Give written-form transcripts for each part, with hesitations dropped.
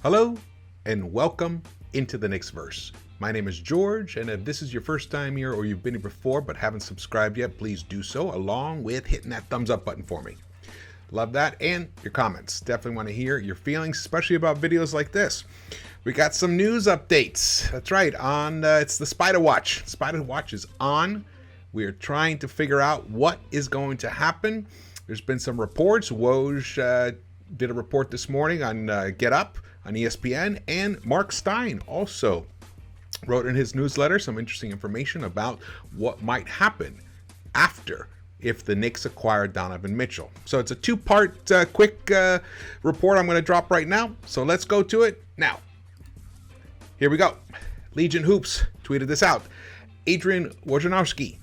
Hello and welcome into the Knicks-Verse. My name is George, and if this is your first time here or you've been here before but haven't subscribed yet, please do so, along with hitting that thumbs up button for me. Love that, and your comments. Definitely want to hear your feelings, especially about videos like this. We got some news updates. That's right, it's the Spida Watch. Spida Watch is on. We are trying to figure out what is going to happen. There's been some reports. Woj did a report this morning on Get Up on ESPN, and Marc Stein also wrote in his newsletter some interesting information about what might happen after if the Knicks acquire Donovan Mitchell. So it's a two-part quick report I'm going to drop right now. So let's go to it now. Here we go. Legion Hoops tweeted this out. Adrian Wojnarowski.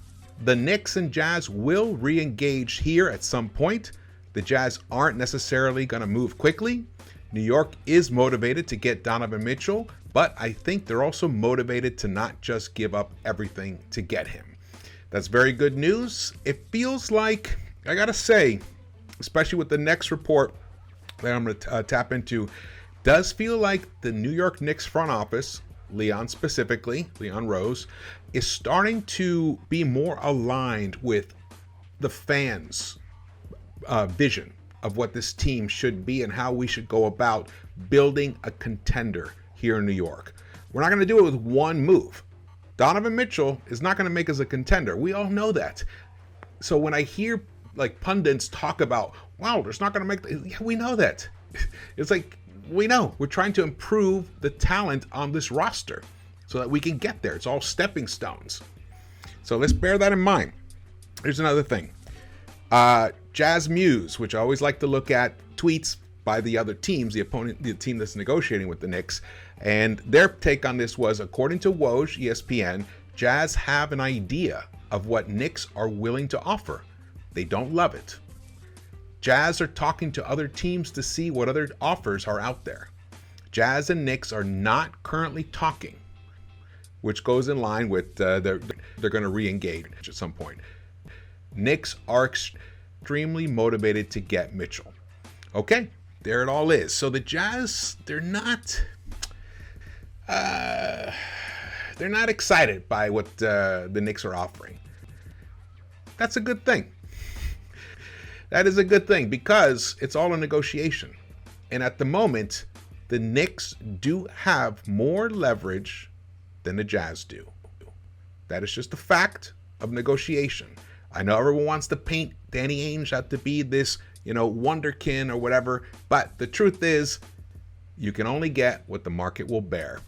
The Knicks and Jazz will re-engage here at some point. The Jazz aren't necessarily going to move quickly. New York is motivated to get Donovan Mitchell, but I think they're also motivated to not just give up everything to get him. That's very good news. It feels like, I gotta say, especially with the next report that I'm going to tap into, does feel like the New York Knicks front office, Leon specifically, Leon Rose, is starting to be more aligned with the fans' vision of what this team should be and how we should go about building a contender here in New York. We're not going to do it with one move. Donovan Mitchell is not going to make us a contender. We all know that. So when I hear like pundits talk about, wow, there's not going to make, yeah, we know that. It's like, we know. We're trying to improve the talent on this roster so that we can get there. It's all stepping stones. So let's bear that in mind. Here's another thing. Jazz Muse, which I always like to look at tweets by the other teams, the team that's negotiating with the Knicks, and their take on this was, according to Woj, ESPN, Jazz have an idea of what Knicks are willing to offer. They don't love it. Jazz are talking to other teams to see what other offers are out there. Jazz and Knicks are not currently talking, which goes in line with they're going to re-engage at some point. Knicks are extremely motivated to get Mitchell. Okay, there it all is. So the Jazz, they're not excited by what the Knicks are offering. That's a good thing. That is a good thing because it's all a negotiation. And at the moment, the Knicks do have more leverage than the Jazz do. That is just a fact of negotiation. I know everyone wants to paint Danny Ainge out to be this, wonderkin or whatever, but the truth is, you can only get what the market will bear.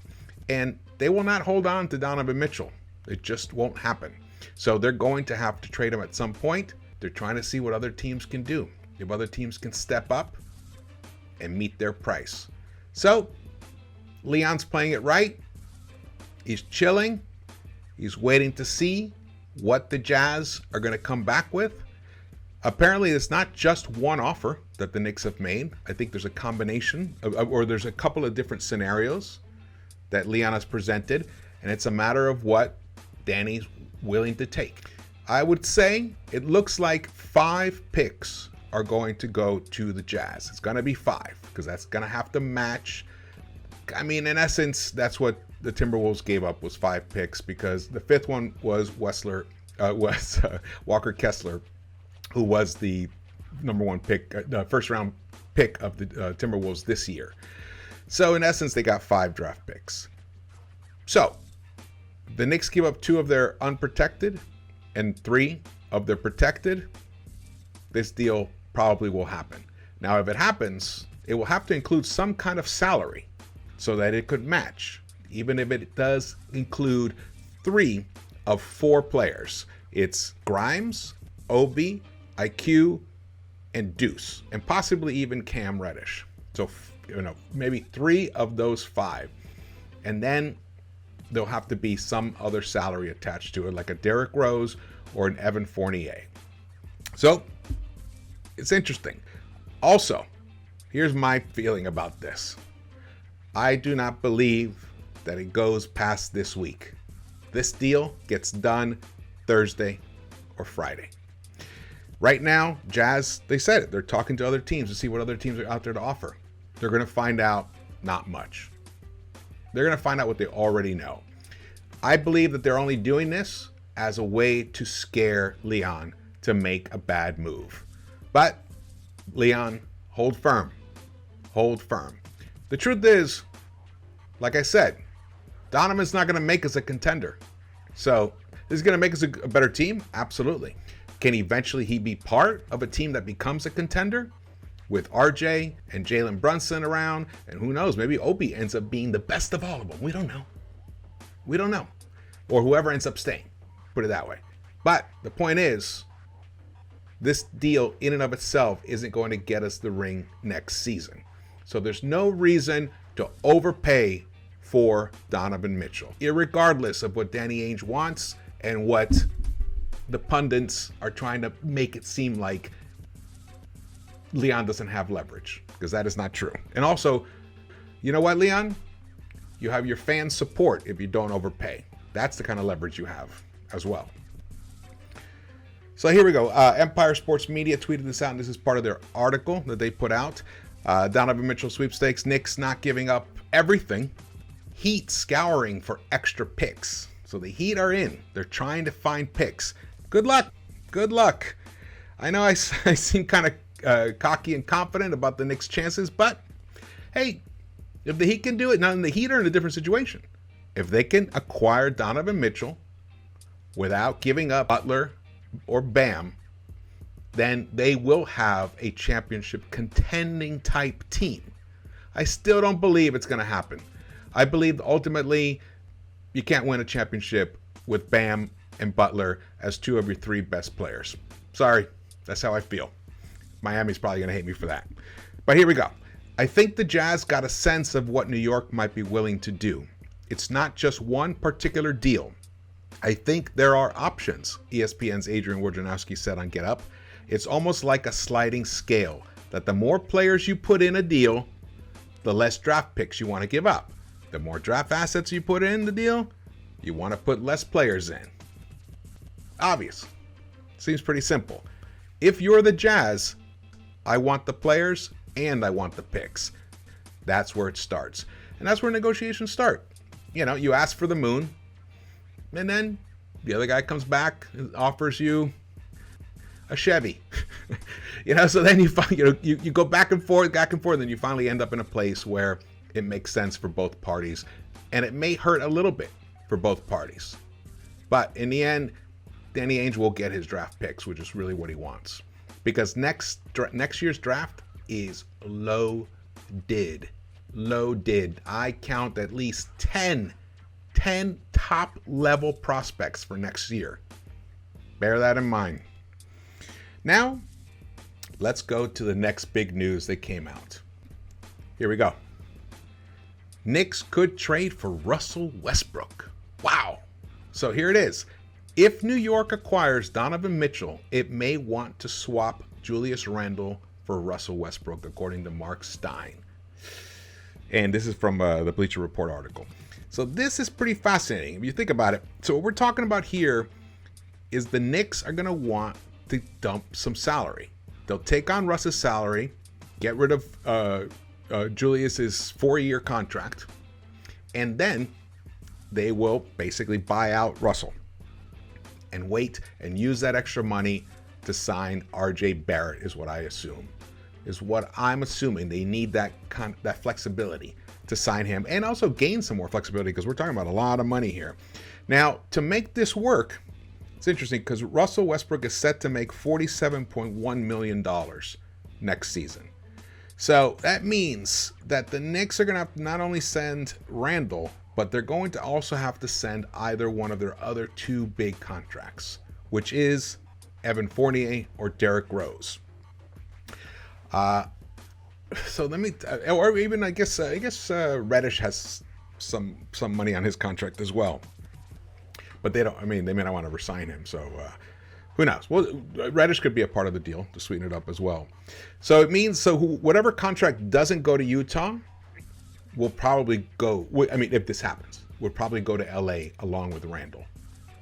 And they will not hold on to Donovan Mitchell. It just won't happen. So they're going to have to trade him at some point. They're trying to see what other teams can do. If other teams can step up and meet their price. So, Leon's playing it right. He's chilling. He's waiting to see what the Jazz are going to come back with. Apparently, it's not just one offer that the Knicks have made. I think there's a combination, or there's a couple of different scenarios that Leon has presented, and it's a matter of what Danny's willing to take. I would say it looks like 5 picks are going to go to the Jazz. It's going to be 5, because that's going to have to match. I mean, in essence, that's what the Timberwolves gave up, was 5 picks, because the 5th one was Walker Kessler, who was the number 1 pick, the first round pick of the Timberwolves this year. So in essence, they got 5 draft picks. So the Knicks give up 2 of their unprotected and 3 of their protected. This deal probably will happen. Now, if it happens, it will have to include some kind of salary so that it could match. Even if it does include 3 of 4 players. It's Grimes, Obi, IQ, and Deuce, and possibly even Cam Reddish. So, maybe 3 of those 5. And then there'll have to be some other salary attached to it, like a Derrick Rose or an Evan Fournier. So, it's interesting. Also, here's my feeling about this. I do not believe that it goes past this week. This deal gets done Thursday or Friday. Right now, Jazz, they said it. They're talking to other teams to see what other teams are out there to offer. They're going to find out Not much. They're going to find out what they already know. I believe that they're only doing this as a way to scare Leon to make a bad move. But Leon, hold firm. Hold firm. The truth is, like I said, Donovan's not going to make us a contender. So this is going to make us a better team? Absolutely. Can eventually he be part of a team that becomes a contender? With RJ and Jalen Brunson around, and who knows, maybe Obi ends up being the best of all of them. We don't know. We don't know. Or whoever ends up staying, put it that way. But the point is, this deal in and of itself isn't going to get us the ring next season. So there's no reason to overpay for Donovan Mitchell, irregardless of what Danny Ainge wants and what the pundits are trying to make it seem like Leon doesn't have leverage, because that is not true. And also, you know what, Leon? You have your fans' support if you don't overpay. That's the kind of leverage you have as well. So here we go. Empire Sports Media tweeted this out, and this is part of their article that they put out. Donovan Mitchell sweepstakes, Knicks not giving up everything. Heat scouring for extra picks. So the Heat are in. They're trying to find picks. Good luck. Good luck. I know I seem kind of cocky and confident about the Knicks' chances, but hey, if the Heat can do it, now the Heat are in a different situation. If they can acquire Donovan Mitchell without giving up Butler or Bam, then they will have a championship contending type team. I still don't believe it's going to happen. I believe ultimately you can't win a championship with Bam and Butler as two of your three best players. Sorry, that's how I feel. Miami's probably going to hate me for that. But here we go. I think the Jazz got a sense of what New York might be willing to do. It's not just one particular deal. I think there are options, ESPN's Adrian Wojnarowski said on Get Up. It's almost like a sliding scale, that the more players you put in a deal, the less draft picks you want to give up. The more draft assets you put in the deal, you want to put less players in. Obvious. Seems pretty simple. If you're the Jazz, I want the players and I want the picks. That's where it starts. And that's where negotiations start. You know, you ask for the moon, and then the other guy comes back and offers you a Chevy. So then you go back and forth, and then you finally end up in a place where it makes sense for both parties. And it may hurt a little bit for both parties. But in the end, Danny Ainge will get his draft picks, which is really what he wants. Because next year's draft is loaded. Loaded. I count at least 10 top level prospects for next year. Bear that in mind. Now, let's go to the next big news that came out. Here we go. Knicks could trade for Russel Westbrook. Wow. So here it is. If New York acquires Donovan Mitchell, it may want to swap Julius Randle for Russel Westbrook, according to Marc Stein. And this is from the Bleacher Report article. So this is pretty fascinating if you think about it. So what we're talking about here is the Knicks are going to want to dump some salary. They'll take on Russ's salary, get rid of Julius's 4-year contract, and then they will basically buy out Russell and wait and use that extra money to sign RJ Barrett is what I'm assuming. They need that flexibility to sign him and also gain some more flexibility, because we're talking about a lot of money here. Now, to make this work, it's interesting because Russell Westbrook is set to make $47.1 million next season. So that means that the Knicks are going to have to not only send Randle, but they're going to also have to send either one of their other two big contracts, which is Evan Fournier or Derrick Rose. So let me, or even I guess Reddish has some money on his contract as well, but they may not want to resign him. So who knows? Well, Reddish could be a part of the deal to sweeten it up as well. So it means whatever contract doesn't go to Utah will probably go. If this happens, would probably go to LA along with Randle,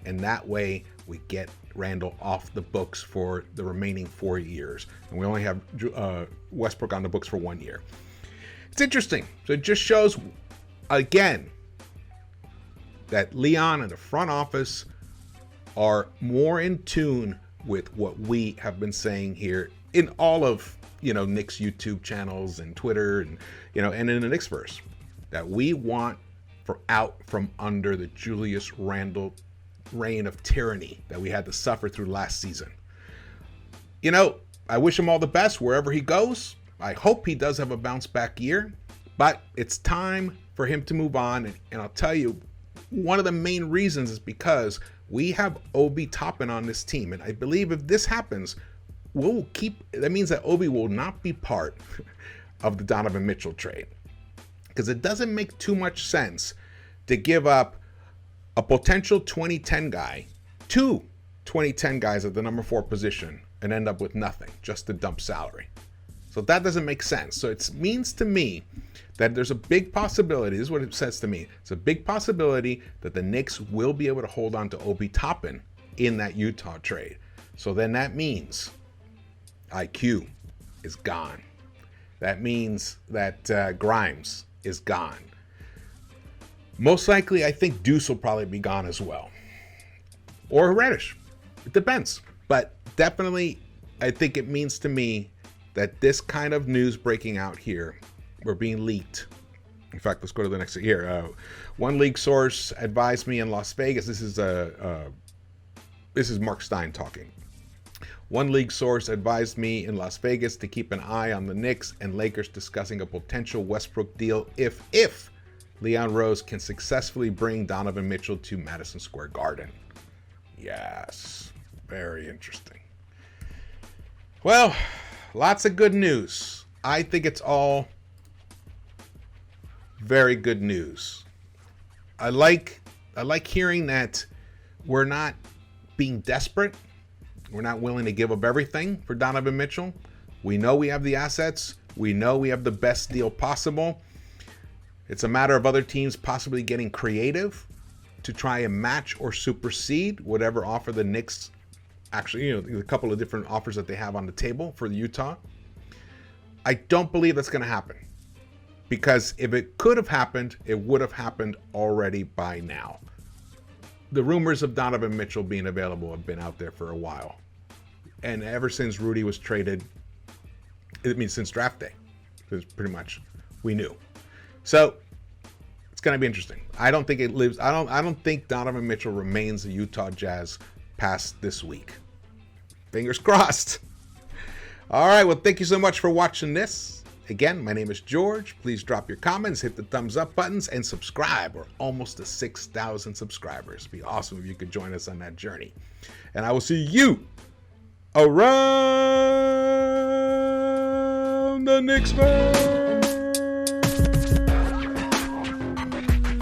and that way we get Randle off the books for the remaining 4 years, and we only have Westbrook on the books for 1 year. It's interesting. So it just shows, again, that Leon and the front office are more in tune with what we have been saying here in all of, Knicks YouTube channels and Twitter and, and in the Knicks-Verse, that we want out from under the Julius Randle reign of tyranny that we had to suffer through last season. I wish him all the best wherever he goes. I hope he does have a bounce back year, but it's time for him to move on. And I'll tell you, one of the main reasons is because we have Obi Toppin on this team. And I believe if this happens, that means that Obi will not be part of the Donovan Mitchell trade. Because it doesn't make too much sense to give up a potential 2010 guy, 2 2010 guys at the number 4 position, and end up with nothing, just to dump salary. So that doesn't make sense. So it means to me that there's a big possibility, this is what it says to me, it's a big possibility that the Knicks will be able to hold on to Obi Toppin in that Utah trade. So then that means IQ is gone. That means that Grimes is gone. Most likely, I think Deuce will probably be gone as well. Or Reddish. It depends. But definitely, I think it means to me that this kind of news breaking out here, we're being leaked. In fact, let's go to the next here. One league source advised me in Las Vegas. This is Marc Stein talking. One league source advised me in Las Vegas to keep an eye on the Knicks and Lakers discussing a potential Westbrook deal if Leon Rose can successfully bring Donovan Mitchell to Madison Square Garden. Yes, very interesting. Well, lots of good news. I think it's all very good news. I like hearing that we're not being desperate. We're not willing to give up everything for Donovan Mitchell. We know we have the assets. We know we have the best deal possible. It's a matter of other teams possibly getting creative to try and match or supersede whatever offer the Knicks, actually, a couple of different offers that they have on the table for the Utah. I don't believe that's going to happen, because if it could have happened, it would have happened already by now. The rumors of Donovan Mitchell being available have been out there for a while. And ever since Rudy was traded, since draft day, pretty much, we knew. So it's going to be interesting. I don't think Donovan Mitchell remains the Utah Jazz past this week. Fingers crossed. All right. Well, thank you so much for watching this. Again, my name is George. Please drop your comments, hit the thumbs up buttons, and subscribe. We're almost to 6,000 subscribers. It'd be awesome if you could join us on that journey. And I will see you around the Knicks-Verse.